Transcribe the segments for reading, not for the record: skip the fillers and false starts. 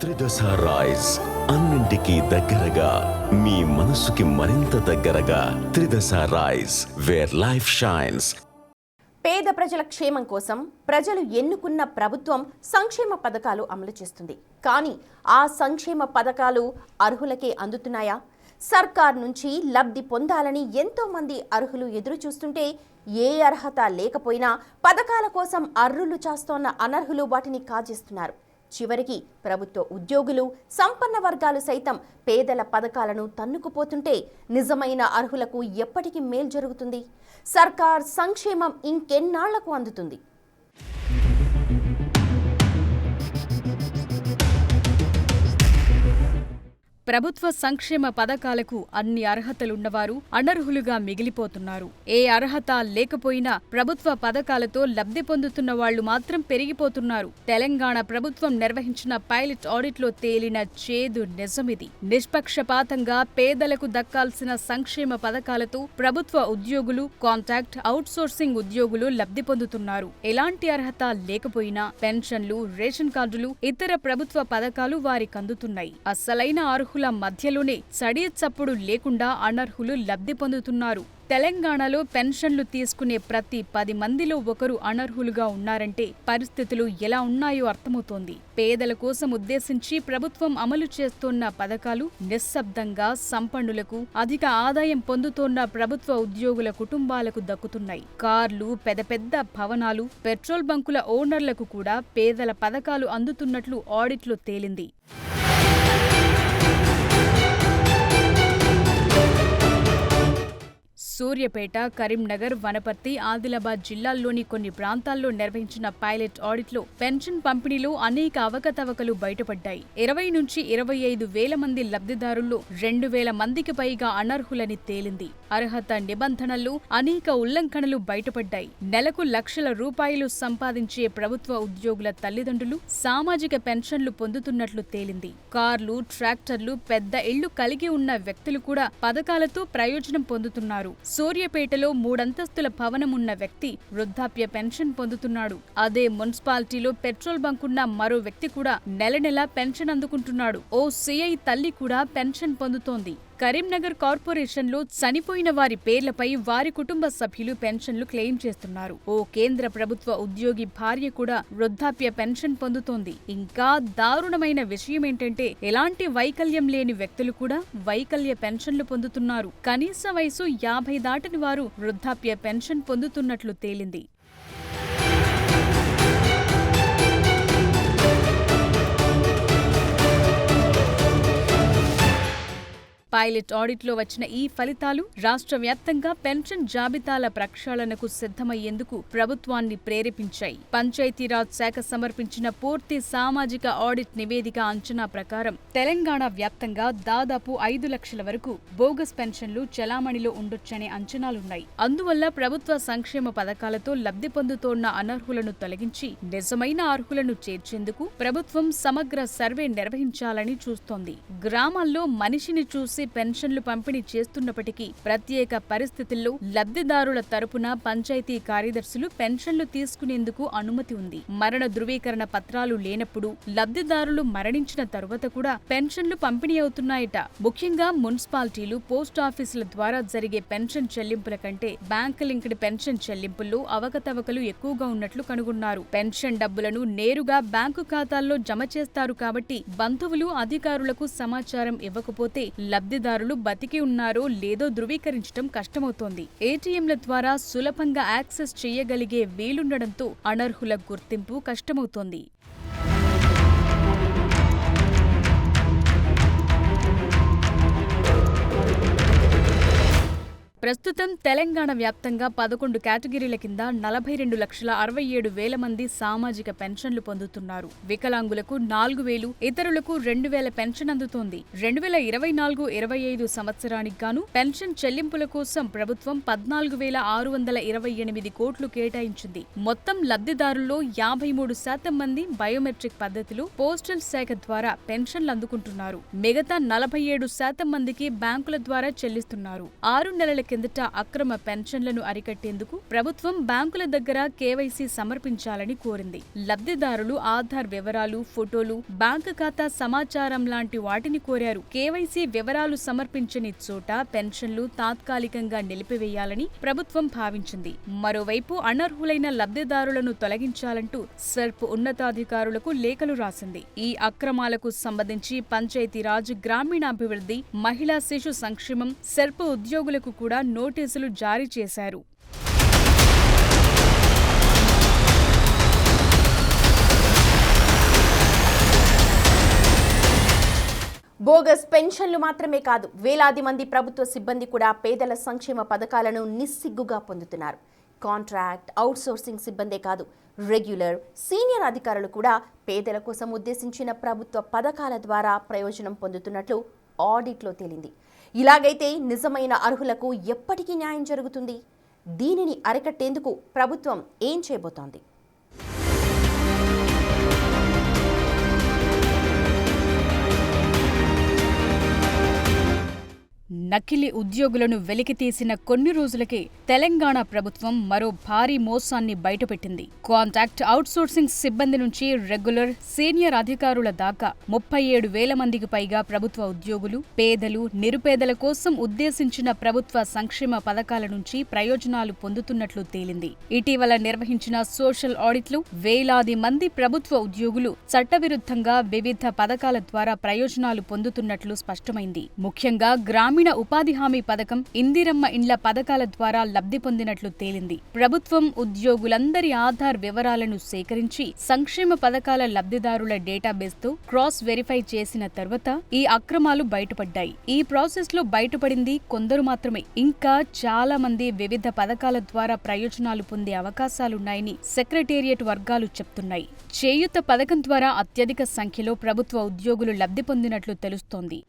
త్రిదశ rice అన్నింటికీ దగ్గరగా మీ మనసుకి మరింత దగ్గరగా త్రిదశ రైస్ వేర్ లైఫ్ షైన్స్. పేద ప్రజల క్షేమం కోసం ప్రజలు ఎన్నుకున్న ప్రభుత్వం సంక్షేమ పథకాలు అమలు చేస్తుంది. కానీ ఆ సంక్షేమ పథకాలు అర్హులకే అందుతున్నాయా? సర్కార్ నుంచి లబ్ధి పొందాలని ఎంతో మంది అర్హులు ఎదురు చూస్తుంటే ఏ అర్హత లేకపోయినా పథకాల కోసం అర్రులు చాస్తోన్న అనర్హులు వాటిని కాజేస్తున్నారు. చివరికి ప్రభుత్వ ఉద్యోగులు, సంపన్న వర్గాలు సైతం పేదల పథకాలను తన్నుకుపోతుంటే నిజమైన అర్హులకు ఎప్పటికీ మేలు జరుగుతుంది? సర్కార్ సంక్షేమం ఇంకెన్నాళ్లకు అందుతుంది? ప్రభుత్వ సంక్షేమ పథకాలకు అన్ని అర్హతలున్నవారు అనర్హులుగా మిగిలిపోతున్నారు. ఏ అర్హత లేకపోయినా ప్రభుత్వ పథకాలతో లబ్ధి పొందుతున్న వాళ్లు మాత్రం పెరిగిపోతున్నారు. తెలంగాణ ప్రభుత్వం నిర్వహించిన పైలట్ ఆడిట్లో తేలిన చేదు నిజమిది. నిష్పక్షపాతంగా పేదలకు దక్కాల్సిన సంక్షేమ పథకాలతో ప్రభుత్వ ఉద్యోగులు, కాంట్రాక్ట్, అవుట్సోర్సింగ్ ఉద్యోగులు లబ్ధి పొందుతున్నారు. ఎలాంటి అర్హత లేకపోయినా పెన్షన్లు, రేషన్ కార్డులు, ఇతర ప్రభుత్వ పథకాలు వారికి అందుతున్నాయి. అసలైన అర్హుల మధ్యలోనే చడి చప్పుడు లేకుండా అనర్హులు లబ్ధి పొందుతున్నారు. తెలంగాణలో పెన్షన్లు తీసుకునే ప్రతి 10 మందిలో ఒకరు అనర్హులుగా ఉన్నారంటే పరిస్థితులు ఎలా ఉన్నాయో అర్థమవుతోంది. పేదల కోసం ఉద్దేశించి ప్రభుత్వం అమలు చేస్తోన్న పథకాలు నిశ్శబ్దంగా సంపన్నులకు, అధిక ఆదాయం పొందుతోన్న ప్రభుత్వ ఉద్యోగుల కుటుంబాలకు దక్కుతున్నాయి. కార్లు, పెద్ద పెద్ద భవనాలు, పెట్రోల్ బంకుల ఓనర్లకు కూడా పేదల పథకాలు అందుతున్నట్లు ఆడిట్లో తేలింది. సూర్యాపేట, కరీంనగర్, వనపర్తి, ఆదిలాబాద్ జిల్లాల్లోని కొన్ని ప్రాంతాల్లో నిర్వహించిన పైలట్ ఆడిట్లో పెన్షన్ పంపిణీలో అనేక అవకతవకలు బయటపడ్డాయి. 20 నుంచి 25 వేల మంది లబ్ధిదారుల్లో 2,000 మందికి పైగా అనర్హులని తేలింది. అర్హత నిబంధనల్లో అనేక ఉల్లంఘనలు బయటపడ్డాయి. నెలకు లక్షల రూపాయలు సంపాదించే ప్రభుత్వ ఉద్యోగుల తల్లిదండ్రులు సామాజిక పెన్షన్లు పొందుతున్నట్లు తేలింది. కార్లు, ట్రాక్టర్లు, పెద్ద ఇళ్లు కలిగి ఉన్న వ్యక్తులు కూడా పథకాలతో ప్రయోజనం పొందుతున్నారు. సూర్యాపేటలో 3 అంతస్తుల భవనం ఉన్న వ్యక్తి వృద్ధాప్య పెన్షన్ పొందుతున్నాడు. అదే మున్సిపాలిటీలో పెట్రోల్ బంకున్న మరో వ్యక్తి కూడా నెల పెన్షన్ అందుకుంటున్నాడు. ఓ సిఐ తల్లి కూడా పెన్షన్ పొందుతోంది. కరీంనగర్ కార్పొరేషన్లో చనిపోయిన వారి పేర్లపై వారి కుటుంబ సభ్యులు పెన్షన్లు క్లెయిమ్ చేస్తున్నారు. ఓ కేంద్ర ప్రభుత్వ ఉద్యోగి భార్య కూడా వృద్ధాప్య పెన్షన్ పొందుతోంది. ఇంకా దారుణమైన విషయమేంటంటే ఎలాంటి వైకల్యం లేని వ్యక్తులు కూడా వైకల్య పెన్షన్లు పొందుతున్నారు. కనీస వయసు 50 దాటని వారు వృద్ధాప్య పెన్షన్ పొందుతున్నట్లు తేలింది. పైలట్ ఆడిట్లో వచ్చిన ఈ ఫలితాలు రాష్ట్ర వ్యాప్తంగా పెన్షన్ జాబితాల ప్రక్షాళనకు సిద్ధమయ్యేందుకు ప్రభుత్వాన్ని ప్రేరేపించాయి. పంచాయతీరాజ్ శాఖ సమర్పించిన పూర్తి సామాజిక ఆడిట్ నివేదిక అంచనా ప్రకారం తెలంగాణ వ్యాప్తంగా దాదాపు 5 లక్షల వరకు బోగస్ పెన్షన్లు చెలామణిలో ఉండొచ్చనే అంచనాలున్నాయి. అందువల్ల ప్రభుత్వ సంక్షేమ పథకాలతో లబ్ధి పొందుతోన్న అనర్హులను తొలగించి నిజమైన అర్హులను చేర్చేందుకు ప్రభుత్వం సమగ్ర సర్వే నిర్వహించాలని చూస్తోంది. గ్రామాల్లో మనిషిని చూసి పెన్షన్లు పంపిణీ చేస్తున్నప్పటికీ ప్రత్యేక పరిస్థితుల్లో లబ్ధిదారుల తరపున పంచాయతీ కార్యదర్శులు పెన్షన్లు తీసుకునేందుకు అనుమతి ఉంది. మరణ ధృవీకరణ పత్రాలు లేనప్పుడు లబ్ధిదారులు మరణించిన తరువాత కూడా పెన్షన్లు పంపిణీ అవుతున్నాయట. ముఖ్యంగా మున్సిపాలిటీలు, పోస్టాఫీసుల ద్వారా జరిగే పెన్షన్ చెల్లింపుల కంటే బ్యాంక్ లింక్డ్ పెన్షన్ చెల్లింపుల్లో అవకతవకలు ఎక్కువగా ఉన్నట్లు కనుగొన్నారు. పెన్షన్ డబ్బులను నేరుగా బ్యాంకు ఖాతాల్లో జమ చేస్తారు కాబట్టి బంధువులు, అధికారులకు సమాచారం ఇవ్వకపోతే లబ్ధిదారులు బతికి ఉన్నారో లేదో ధృవీకరించడం కష్టమవుతోంది. ఏటీఎంల ద్వారా సులభంగా యాక్సెస్ చేయగలిగే వీలుండడంతో అనర్హుల గుర్తింపు కష్టమవుతోంది. ప్రస్తుతం తెలంగాణ వ్యాప్తంగా 11 కేటగిరీల కింద 42,67,000 మంది సామాజిక పెన్షన్లు పొందుతున్నారు. వికలాంగులకు 4,000, ఇతరులకు 2,000 పెన్షన్ అందుతోంది. 2024-25 సంవత్సరానికి గాను పెన్షన్ చెల్లింపుల కోసం ప్రభుత్వం 14,628 కోట్లు కేటాయించింది. మొత్తం లబ్ధిదారుల్లో 53% మంది బయోమెట్రిక్ పద్ధతిలో పోస్టల్ శాఖ ద్వారా పెన్షన్లు అందుకుంటున్నారు. మిగతా 47% మందికి బ్యాంకుల ద్వారా చెల్లిస్తున్నారు. 6 నెలల కింద కిందట అక్రమ పెన్షన్లను అరికట్టేందుకు ప్రభుత్వం బ్యాంకుల దగ్గర కేవైసీ సమర్పించాలని కోరింది. లబ్ధిదారులు ఆధార్ వివరాలు, ఫోటోలు, బ్యాంకు ఖాతా సమాచారం లాంటి వాటిని కోరారు. కేవైసీ వివరాలు సమర్పించని చోట పెన్షన్లు తాత్కాలికంగా నిలిపివేయాలని ప్రభుత్వం భావించింది. మరోవైపు అనర్హులైన లబ్ధిదారులను తొలగించాలంటూ సర్ప్ ఉన్నతాధికారులకు లేఖలు రాసింది. ఈ అక్రమాలకు సంబంధించి పంచాయతీరాజ్, గ్రామీణాభివృద్ధి, మహిళా శిశు సంక్షేమం, సర్ప్ ఉద్యోగులకు కూడా నోటీసులు జారీ చేశారు. బోగస్ పెన్షన్లు మాత్రమే కాదు, వేలాది మంది ప్రభుత్వ సిబ్బంది కూడా పేదల సంక్షేమ పథకాలను నిస్సిగ్గుగా పొందుతున్నారు. కాంట్రాక్ట్, అవుట్సోర్సింగ్ సిబ్బందే కాదు, రెగ్యులర్, సీనియర్ అధికారులు కూడా పేదల కోసం ఉద్దేశించిన ప్రభుత్వ పథకాల ద్వారా ప్రయోజనం పొందుతున్నట్లు ఆడిట్లో తేలింది. ఇలాగైతే నిజమైన అర్హులకు ఎప్పటికీ న్యాయం జరుగుతుంది? దీనిని అరికట్టేందుకు ప్రభుత్వం ఏం చేయబోతోంది? నకిలీ ఉద్యోగులను వెలికితీసిన కొన్ని రోజులకే తెలంగాణ ప్రభుత్వం మరో భారీ మోసాన్ని బయటపెట్టింది. కాంట్రాక్ట్, అవుట్సోర్సింగ్ సిబ్బంది నుంచి రెగ్యులర్, సీనియర్ అధికారుల దాకా 37,000 మందికి పైగా ప్రభుత్వ ఉద్యోగులు పేదలు, నిరుపేదల కోసం ఉద్దేశించిన ప్రభుత్వ సంక్షేమ పథకాల నుంచి ప్రయోజనాలు పొందుతున్నట్లు తేలింది. ఇటీవల నిర్వహించిన సోషల్ ఆడిట్లో వేలాది మంది ప్రభుత్వ ఉద్యోగులు చట్టవిరుద్ధంగా వివిధ పథకాల ద్వారా ప్రయోజనాలు పొందుతున్నట్లు స్పష్టమైంది. ముఖ్యంగా గ్రామీణ ఉపాధి హామీ పథకం, ఇందిరమ్మ ఇండ్ల పథకాల ద్వారా లబ్ధి పొందినట్లు తేలింది. ప్రభుత్వం ఉద్యోగులందరి ఆధార్ వివరాలను సేకరించి సంక్షేమ పథకాల లబ్ధిదారుల డేటాబేస్ తో క్రాస్ వెరిఫై చేసిన తర్వాత ఈ అక్రమాలు బయటపడ్డాయి. ఈ ప్రాసెస్ లో బయటపడింది కొందరు మాత్రమే. ఇంకా చాలా మంది వివిధ పథకాల ద్వారా ప్రయోజనాలు పొందే అవకాశాలున్నాయని సెక్రటేరియట్ వర్గాలు చెప్తున్నాయి. చేయూత పథకం ద్వారా అత్యధిక సంఖ్యలో ప్రభుత్వ ఉద్యోగులు లబ్ధి పొందినట్లు తెలుస్తోంది.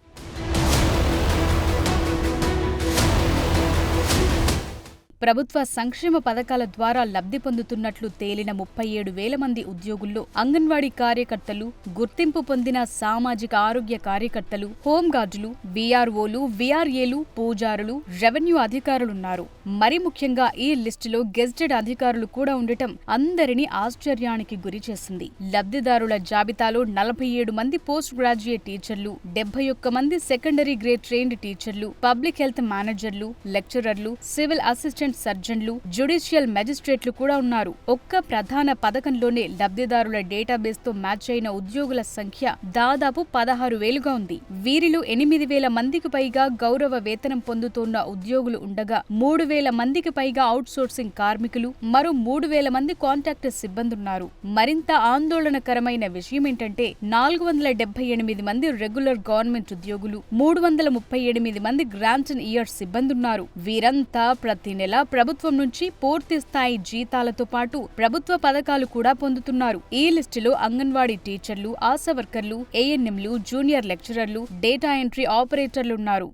ప్రభుత్వ సంక్షేమ పథకాల ద్వారా లబ్ధి పొందుతున్నట్లు తేలిన 37,000 మంది ఉద్యోగుల్లో అంగన్వాడీ కార్యకర్తలు, గుర్తింపు పొందిన సామాజిక ఆరోగ్య కార్యకర్తలు, హోంగార్డులు, వీఆర్ఓలు, వీఆర్ఏలు, పూజారులు, రెవెన్యూ అధికారులున్నారు. మరి ముఖ్యంగా ఈ లిస్టులో గెజిటెడ్ అధికారులు కూడా ఉండటం అందరినీ ఆశ్చర్యానికి గురిచేసింది. లబ్ధిదారుల జాబితాలో 47 మంది పోస్ట్ గ్రాడ్యుయేట్ టీచర్లు, 71 మంది సెకండరీ గ్రేడ్ ట్రైన్డ్ టీచర్లు, పబ్లిక్ హెల్త్ మేనేజర్లు, లెక్చరర్లు, సివిల్ అసిస్టెంట్ సర్జన్లు, జ్యుడిషియల్ మెజిస్ట్రేట్లు కూడా ఉన్నారు. ఒక్క ప్రధాన పథకంలోనే లబ్ధిదారుల డేటాబేస్ తో మ్యాచ్ అయిన ఉద్యోగుల సంఖ్య దాదాపు 16,000గా ఉంది. వీరిలో 8,000 మందికి పైగా గౌరవ వేతనం పొందుతున్న ఉద్యోగులు ఉండగా 3,000 మందికి పైగా అవుట్సోర్సింగ్ కార్మికులు, మరో 3,000 మంది కాంట్రాక్ట్ సిబ్బంది ఉన్నారు. మరింత ఆందోళనకరమైన విషయమేంటంటే 478 మంది రెగ్యులర్ గవర్నమెంట్ ఉద్యోగులు, 338 మంది గ్రాంట్ ఇన్ ఇయర్ సిబ్బంది ఉన్నారు. వీరంతా ప్రతి నెల ప్రభుత్వం నుంచి పూర్తి స్థాయి జీతాలతో పాటు ప్రభుత్వ పథకాలు కూడా పొందుతున్నారు. ఈ లిస్టులో అంగన్వాడీ టీచర్లు, ఆశా వర్కర్లు, ఏఎన్ఎంలు, జూనియర్ లెక్చరర్లు, డేటా ఎంట్రీ ఆపరేటర్లున్నారు.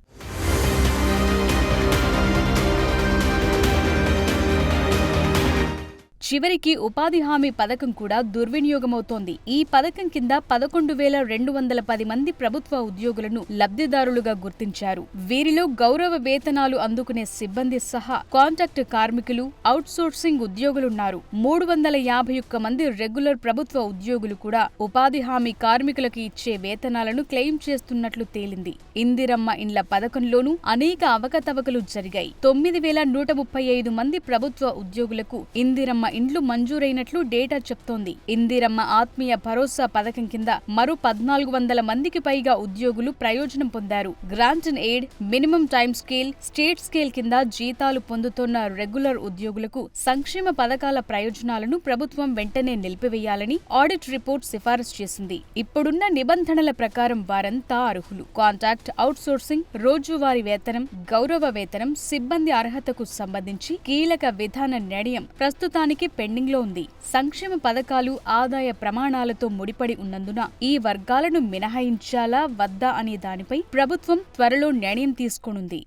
చివరికి ఉపాధి హామీ పథకం కూడా దుర్వినియోగమవుతోంది. ఈ పథకం కింద 11,210 మంది ప్రభుత్వ ఉద్యోగులను లబ్ధిదారులుగా గుర్తించారు. వీరిలో గౌరవ వేతనాలు అందుకునే సిబ్బంది సహా కాంట్రాక్ట్ కార్మికులు, అవుట్సోర్సింగ్ ఉద్యోగులున్నారు. 351 మంది రెగ్యులర్ ప్రభుత్వ ఉద్యోగులు కూడా ఉపాధి హామీ కార్మికులకు ఇచ్చే వేతనాలను క్లెయిమ్ చేస్తున్నట్లు తేలింది. ఇందిరమ్మ ఇండ్ల పథకంలోనూ అనేక అవకతవకలు జరిగాయి. 9,135 మంది ప్రభుత్వ ఉద్యోగులకు ఇందిరమ్మ ఇండ్లు మంజూరైనట్లు డేటా చెప్తోంది. ఇందిరమ్మ ఆత్మీయ భరోసా పథకం కింద మరో 1,400 మందికి పైగా ఉద్యోగులు ప్రయోజనం పొందారు. Grant in aid, minimum time scale, state scale కింద జీతాలు పొందుతున్న రెగ్యులర్ ఉద్యోగులకు సంక్షేమ పథకాల ప్రయోజనాలను ప్రభుత్వం వెంటనే నిలిపివేయాలని ఆడిట్ రిపోర్ట్ సిఫారసు చేసింది. ఇప్పుడున్న నిబంధనల ప్రకారం వారంతా అర్హులు. కాంట్రాక్ట్, అవుట్సోర్సింగ్, రోజువారీ వేతనం, గౌరవ వేతనం, సిబ్బంది అర్హతకు సంబంధించి కీలక విధాన నిర్ణయం ప్రస్తుతానికి పెండింగ్ లో ఉంది. సంక్షేమ పథకాలు ఆదాయ ప్రమాణాలతో ముడిపడి ఉన్నందున ఈ వర్గాలను మినహాయించాలా వద్దా అనే దానిపై ప్రభుత్వం త్వరలో నిర్ణయం తీసుకోనుంది.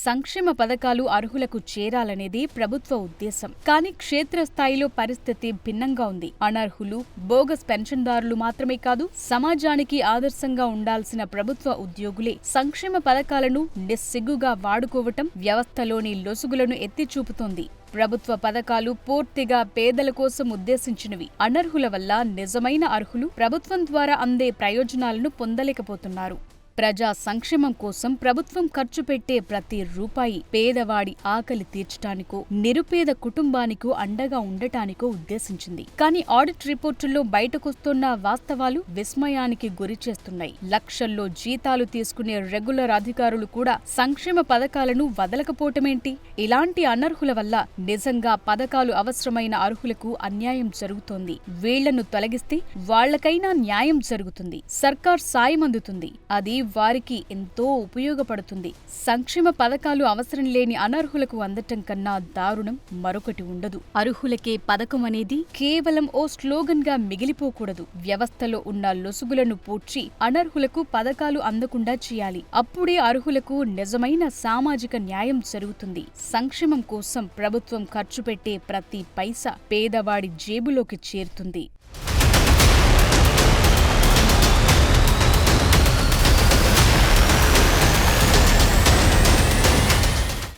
సంక్షేమ పథకాలు అర్హులకు చేరాలనేది ప్రభుత్వ ఉద్దేశం. కానీ క్షేత్రస్థాయిలో పరిస్థితి భిన్నంగా ఉంది. అనర్హులు, బోగస్ పెన్షన్దారులు మాత్రమే కాదు, సమాజానికి ఆదర్శంగా ఉండాల్సిన ప్రభుత్వ ఉద్యోగులే సంక్షేమ పథకాలను నిస్సిగ్గుగా వాడుకోవటం వ్యవస్థలోని లొసుగులను ఎత్తిచూపుతోంది. ప్రభుత్వ పథకాలు పూర్తిగా పేదల కోసం ఉద్దేశించినవి. అనర్హుల వల్ల నిజమైన అర్హులు ప్రభుత్వం ద్వారా అందే ప్రయోజనాలను పొందలేకపోతున్నారు. ప్రజా సంక్షేమం కోసం ప్రభుత్వం ఖర్చు పెట్టే ప్రతి రూపాయి పేదవాడి ఆకలి తీర్చటానికో, నిరుపేద కుటుంబానికో అండగా ఉండటానికో ఉద్దేశించింది. కానీ ఆడిట్ రిపోర్టుల్లో బయటకొస్తున్న వాస్తవాలు విస్మయానికి గురిచేస్తున్నాయి. లక్షల్లో జీతాలు తీసుకునే రెగ్యులర్ అధికారులు కూడా సంక్షేమ పథకాలను వదలకపోవటమేంటి? ఇలాంటి అనర్హుల వల్ల నిజంగా పథకాలు అవసరమైన అర్హులకు అన్యాయం జరుగుతోంది. వీళ్లను తొలగిస్తే వాళ్లకైనా న్యాయం జరుగుతుంది, సర్కార్ సాయం అందుతుంది. అది వారికి ఎంతో ఉపయోగపడుతుంది. సంక్షేమ పథకాలు అవసరం లేని అనర్హులకు అందటం కన్నా దారుణం మరొకటి ఉండదు. అర్హులకే పథకం అనేది కేవలం ఓ స్లోగన్ గా మిగిలిపోకూడదు. వ్యవస్థలో ఉన్న లొసుగులను పూడ్చి అనర్హులకు పథకాలు అందకుండా చేయాలి. అప్పుడే అర్హులకు నిజమైన సామాజిక న్యాయం జరుగుతుంది. సంక్షేమం కోసం ప్రభుత్వం ఖర్చు పెట్టే ప్రతి పైసా పేదవాడి జేబులోకి చేరుతుంది.